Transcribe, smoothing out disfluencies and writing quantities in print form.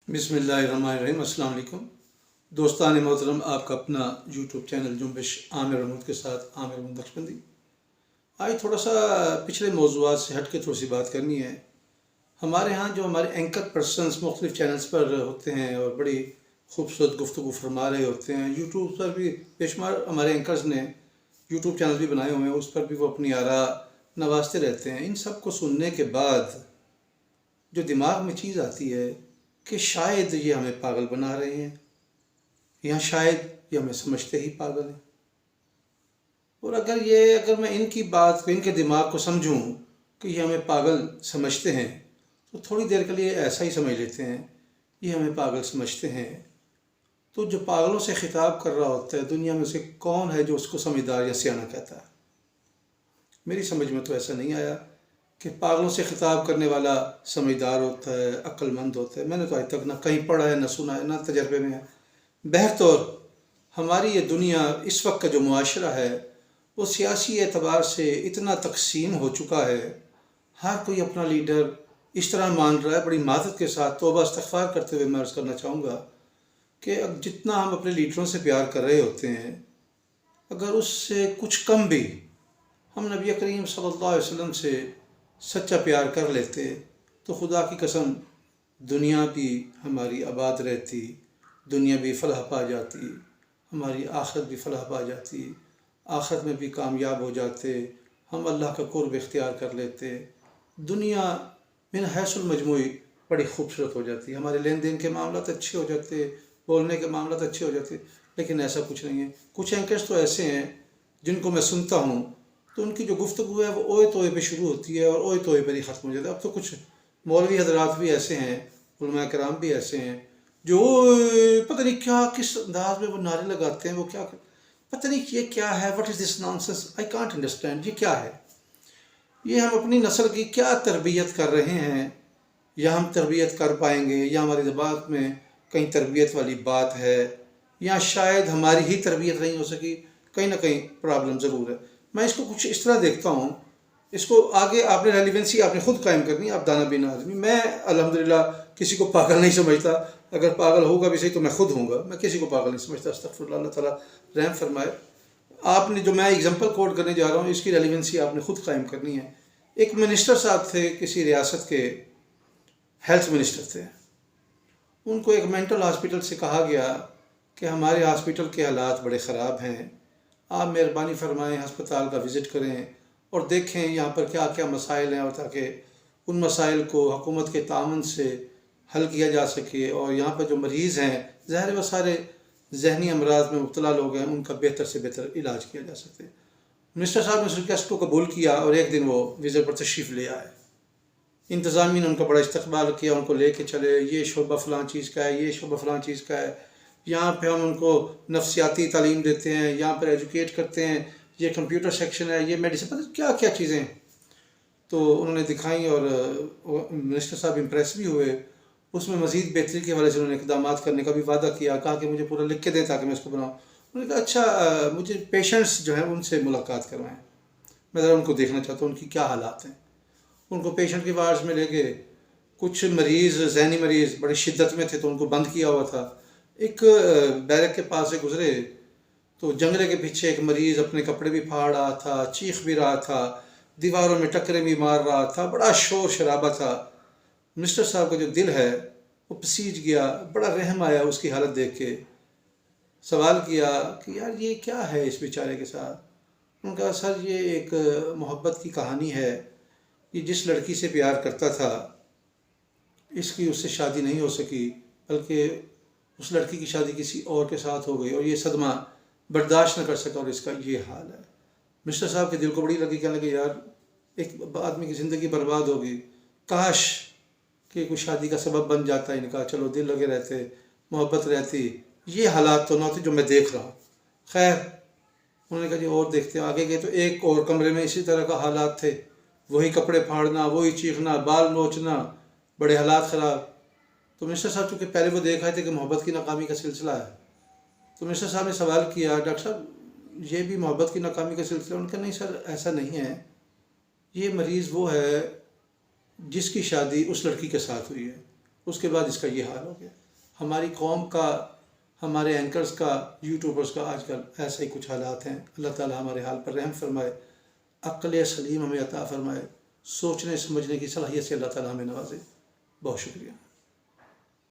بسم اللہ الرحمن الرحیم۔ السلام علیکم دوستان محترم، آپ کا اپنا یوٹیوب چینل جنبش عامر محمود کے ساتھ عامر محمود نقشبندی۔ آج تھوڑا سا پچھلے موضوعات سے ہٹ کے تھوڑی سی بات کرنی ہے۔ ہمارے ہاں جو ہمارے اینکر پرسنس مختلف چینلز پر ہوتے ہیں اور بڑی خوبصورت گفتگو فرما رہے ہوتے ہیں، یوٹیوب پر بھی بے شمار ہمارے اینکرز نے یوٹیوب چینل بھی بنائے ہوئے ہیں، اس پر بھی وہ اپنی آراء نوازتے رہتے ہیں۔ ان سب کو سننے کے بعد جو دماغ میں چیز آتی ہے کہ شاید یہ ہمیں پاگل بنا رہے ہیں، یا شاید یہ ہمیں سمجھتے ہی پاگل ہیں۔ اور اگر میں ان کی بات کو، ان کے دماغ کو سمجھوں کہ یہ ہمیں پاگل سمجھتے ہیں، تو تھوڑی دیر کے لیے ایسا ہی سمجھ لیتے ہیں یہ ہمیں پاگل سمجھتے ہیں۔ تو جو پاگلوں سے خطاب کر رہا ہوتا ہے دنیا میں، اسے کون ہے جو اس کو سمجھدار یا سیاںہ کہتا ہے؟ میری سمجھ میں تو ایسا نہیں آیا کہ پاگلوں سے خطاب کرنے والا سمجھدار ہوتا ہے، عقل مند ہوتا ہے۔ میں نے تو آج تک نہ کہیں پڑھا ہے، نہ سنا ہے، نہ تجربے میں ہے۔ بہرطور ہماری یہ دنیا، اس وقت کا جو معاشرہ ہے، وہ سیاسی اعتبار سے اتنا تقسیم ہو چکا ہے، ہر کوئی اپنا لیڈر اس طرح مان رہا ہے۔ بڑی معذرت کے ساتھ توبہ استغفار کرتے ہوئے میں عرض کرنا چاہوں گا کہ جتنا ہم اپنے لیڈروں سے پیار کر رہے ہوتے ہیں، اگر اس سے کچھ کم بھی ہم نبی کریم صلی اللہ علیہ وسلم سے سچا پیار کر لیتے تو خدا کی قسم دنیا بھی ہماری آباد رہتی، دنیا بھی فلاح پا جاتی، ہماری آخرت بھی فلاح پا جاتی، آخرت میں بھی کامیاب ہو جاتے، ہم اللہ کا قرب اختیار کر لیتے، دنیا من حیث المجموعی بڑی خوبصورت ہو جاتی، ہمارے لین دین کے معاملات اچھے ہو جاتے، بولنے کے معاملات اچھے ہو جاتے۔ لیکن ایسا کچھ نہیں ہے۔ کچھ اینکرز تو ایسے ہیں جن کو میں سنتا ہوں تو ان کی جو گفتگو ہے وہ اوئے توئے پہ شروع ہوتی ہے اور اوئے توئے پر ہی ختم ہو جاتا ہے۔ اب تو کچھ مولوی حضرات بھی ایسے ہیں، علماء کرام بھی ایسے ہیں جو پتہ نہیں کیا، کس انداز میں وہ نعرے لگاتے ہیں، وہ کیا پتہ نہیں یہ کیا ہے، what is this nonsense, I can't understand, یہ کیا ہے؟ یہ ہم اپنی نسل کی کیا تربیت کر رہے ہیں، یا ہم تربیت کر پائیں گے، یا ہماری زبان میں کہیں تربیت والی بات ہے، یا شاید ہماری ہی تربیت نہیں ہو سکی، کہیں نہ کہیں پرابلم ضرور ہے۔ میں اس کو کچھ اس طرح دیکھتا ہوں، اس کو آگے آپ نے ریلیونسی آپ نے خود قائم کرنی ہے، آپ دانا بینا آدمی۔ میں الحمدللہ کسی کو پاگل نہیں سمجھتا، اگر پاگل ہوگا بھی صحیح تو میں خود ہوں گا، میں کسی کو پاگل نہیں سمجھتا، استغفر اللہ، اللہ تعالیٰ رحم فرمائے۔ آپ نے جو میں ایگزامپل کوٹ کرنے جا رہا ہوں، اس کی ریلیونسی آپ نے خود قائم کرنی ہے۔ ایک منسٹر صاحب تھے، کسی ریاست کے ہیلتھ منسٹر تھے، ان کو ایک مینٹل ہاسپٹل سے کہا گیا کہ ہمارے ہاسپٹل کے حالات بڑے خراب ہیں، آپ مہربانی فرمائیں ہسپتال کا وزٹ کریں اور دیکھیں یہاں پر کیا کیا مسائل ہیں، اور تاکہ ان مسائل کو حکومت کے تعاون سے حل کیا جا سکے، اور یہاں پر جو مریض ہیں، ظاہر وہ سارے ذہنی امراض میں مبتلا لوگ ہیں، ان کا بہتر سے بہتر علاج کیا جا سکے۔ منسٹر صاحب نے اس ریکویسٹ کو قبول کیا اور ایک دن وہ وزٹ پر تشریف لے آئے۔ انتظامیہ نے ان کا بڑا استقبال کیا، ان کو لے کے چلے، یہ شعبہ فلاں چیز کا ہے، یہ شعبہ فلاں چیز کا ہے، یہاں پہ ہم ان کو نفسیاتی تعلیم دیتے ہیں، یہاں پر ایجوکیٹ کرتے ہیں، یہ کمپیوٹر سیکشن ہے، یہ میڈیسن، پتہ کیا کیا چیزیں ہیں۔ تو انہوں نے دکھائیں اور منسٹر صاحب امپریس بھی ہوئے۔ اس میں مزید بہتری کے حوالے سے انہوں نے اقدامات کرنے کا بھی وعدہ کیا، کہا کہ مجھے پورا لکھ کے دیں تاکہ میں اس کو بناؤں۔ انہوں نے کہا اچھا، مجھے پیشنٹس جو ہیں ان سے ملاقات کروائیں، میں ذرا ان کو دیکھنا چاہتا ہوں ان کی کیا حالات ہیں۔ ان کو پیشنٹ کے وارڈ میں لے گئے، کچھ مریض ذہنی مریض بڑی شدت میں تھے تو ان کو بند کیا ہوا تھا۔ ایک بیرک کے پاس سے گزرے تو جنگلے کے پیچھے ایک مریض اپنے کپڑے بھی پھاڑ رہا تھا، چیخ بھی رہا تھا، دیواروں میں ٹکرے بھی مار رہا تھا، بڑا شور شرابہ تھا۔ منسٹر صاحب کا جو دل ہے وہ پسیج گیا، بڑا رحم آیا اس کی حالت دیکھ کے۔ سوال کیا کہ یار یہ کیا ہے اس بیچارے کے ساتھ؟ انہوں نے کہا سر یہ ایک محبت کی کہانی ہے، یہ جس لڑکی سے پیار کرتا تھا اس کی اس سے شادی نہیں ہو سکی، بلکہ اس لڑکی کی شادی کسی اور کے ساتھ ہو گئی، اور یہ صدمہ برداشت نہ کر سکا اور اس کا یہ حال ہے۔ مسٹر صاحب کے دل کو بڑی لگی، کہنے لگے یار ایک آدمی کی زندگی برباد ہوگی، کاش کہ کوئی شادی کا سبب بن جاتا ہے۔ کہا چلو دل لگے رہتے، محبت رہتی، یہ حالات تو نہ ہوتے جو میں دیکھ رہا ہوں۔ خیر انہوں نے کہا جی اور دیکھتے ہیں۔ آگے گئے تو ایک اور کمرے میں اسی طرح کا حالات تھے، وہی کپڑے پھاڑنا، وہی چیخنا، بال نوچنا، بڑے حالات خراب۔ تو منسٹر صاحب چونکہ پہلے وہ دیکھ آئے تھے کہ محبت کی ناکامی کا سلسلہ ہے، تو منسٹر صاحب نے سوال کیا ڈاکٹر صاحب یہ بھی محبت کی ناکامی کا سلسلہ؟ ان کا نہیں سر ایسا نہیں ہے، یہ مریض وہ ہے جس کی شادی اس لڑکی کے ساتھ ہوئی ہے، اس کے بعد اس کا یہ حال ہو گیا. ہماری قوم کا، ہمارے اینکرز کا، یوٹیوبرز کا آج کل ایسے ہی کچھ حالات ہیں. اللہ تعالیٰ ہمارے حال پر رحم فرمائے، عقل سلیم ہمیں عطا فرمائے، سوچنے سمجھنے کی صلاحیت سے اللہ تعالیٰ ہمیں نوازے. بہت شکریہ.